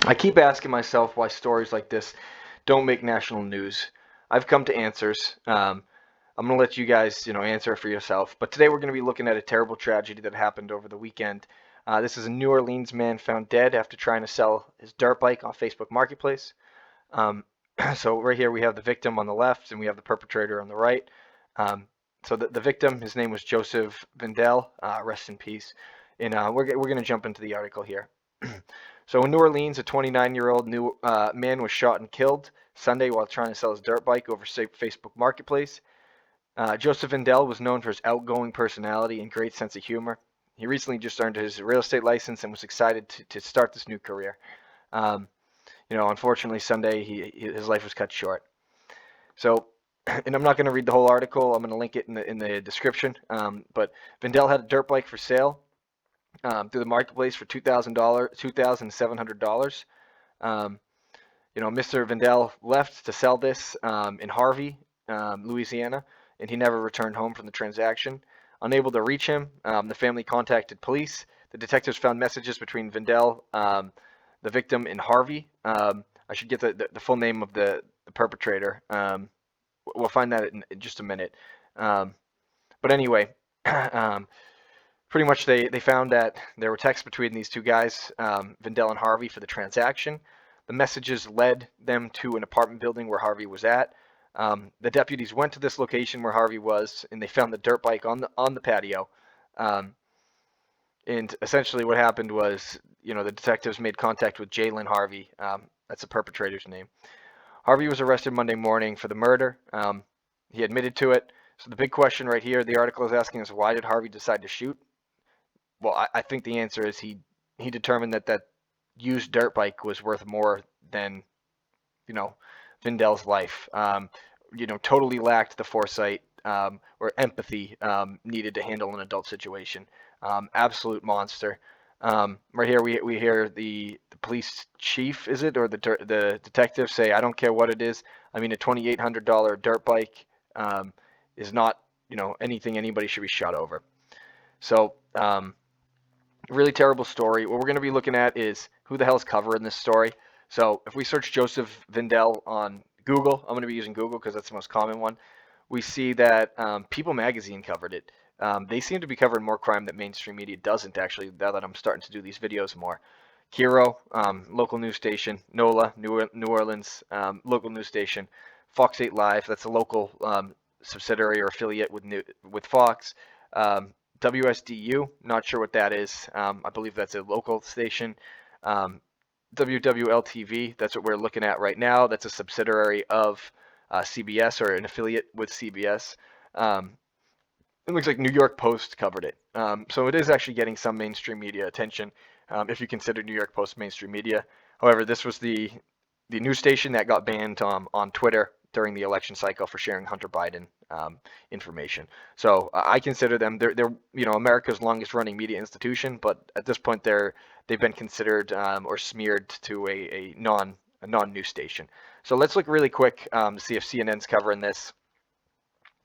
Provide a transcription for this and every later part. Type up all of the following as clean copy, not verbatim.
I keep asking myself why stories like this don't make national news. I've come to answers. I'm gonna let you guys, answer for yourself. But today we're gonna be looking at a terrible tragedy that happened over the weekend. This is a New Orleans man found dead after trying to sell his dirt bike on Facebook Marketplace. Um, so right here we have the victim on the left and we have the perpetrator on the right. Um, so the victim, his name was Joseph Vindel. Rest in peace. And we're gonna jump into the article here. So in New Orleans, a 29-year-old new man was shot and killed Sunday while trying to sell his dirt bike over Facebook Marketplace. Joseph Vindel was known for his outgoing personality and great sense of humor. He recently just earned his real estate license and was excited to start this new career. Um, Unfortunately, Sunday his life was cut short. So, and I'm not going to read the whole article. I'm going to link it in the description. But Vindel had a dirt bike for sale through the marketplace for $2,700. Mr. Vindel left to sell this in Harvey, Louisiana, and he never returned home from the transaction. Unable to reach him, the family contacted police. The detectives found messages between Vindel, the victim, and Harvey. I should get the full name of the perpetrator. We'll find that in just a minute. But anyway, pretty much they found that there were texts between these two guys, Vindel and Harvey, for the transaction. The messages led them to an apartment building where Harvey was at. The deputies went to this location where Harvey was, and they found the dirt bike on the patio. And essentially, what happened was, the detectives made contact with Jalen Harvey. That's the perpetrator's name. Harvey was arrested Monday morning for the murder. He admitted to it. So the big question right here, the article is asking us, why did Harvey decide to shoot? Well, I think the answer is he determined that used dirt bike was worth more than Vindel's life. Totally lacked the foresight or empathy needed to handle an adult situation. Absolute monster. Right here we hear the police chief, is it, or the detective say, I don't care what it is. I mean, a $2,800 dirt bike is not anything anybody should be shot over. So really terrible story. What we're going to be looking at is who the hell's covering this story. So if we search Joseph Vindel on Google, I'm going to be using Google because that's the most common one. We see that People Magazine covered it. They seem to be covering more crime that mainstream media doesn't, actually, now that I'm starting to do these videos more. Kiro, local news station. NOLA, New Orleans, local news station. Fox 8 Live, that's a local subsidiary or affiliate with Fox. WSDU, not sure what that is. I believe that's a local station. WWLTV, that's what we're looking at right now. That's a subsidiary of CBS or an affiliate with CBS. It looks like New York Post covered it. So it is actually getting some mainstream media attention if you consider New York Post mainstream media. However, this was the news station that got banned on Twitter during the election cycle for sharing Hunter Biden information. So I consider them they're America's longest running media institution, but at this point they've been considered or smeared to a non news station. So let's look really quick to see if CNN's covering this.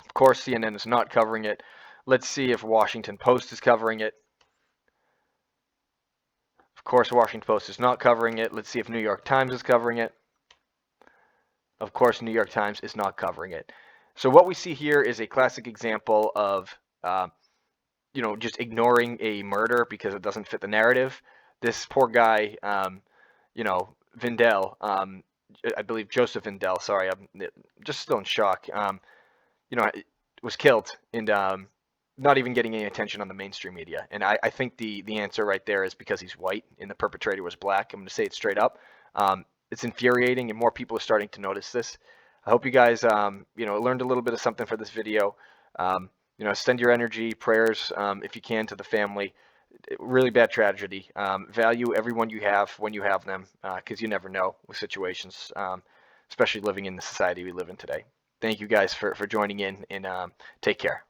Of course, CNN is not covering it. Let's see if Washington Post is covering it. Of course, Washington Post is not covering it. Let's see if New York Times is covering it. Of course, New York Times is not covering it. So what we see here is a classic example of, just ignoring a murder because it doesn't fit the narrative. This poor guy, Vindel, I believe Joseph Vindel, sorry, I'm just still in shock, was killed and not even getting any attention on the mainstream media. And I think the answer right there is because he's white and the perpetrator was black. I'm going to say it straight up. It's infuriating, and more people are starting to notice this. I hope you guys, learned a little bit of something for this video. Send your energy, prayers, if you can, to the family. Really bad tragedy. Value everyone you have when you have them, because you never know with situations, especially living in the society we live in today. Thank you guys for joining in, and take care.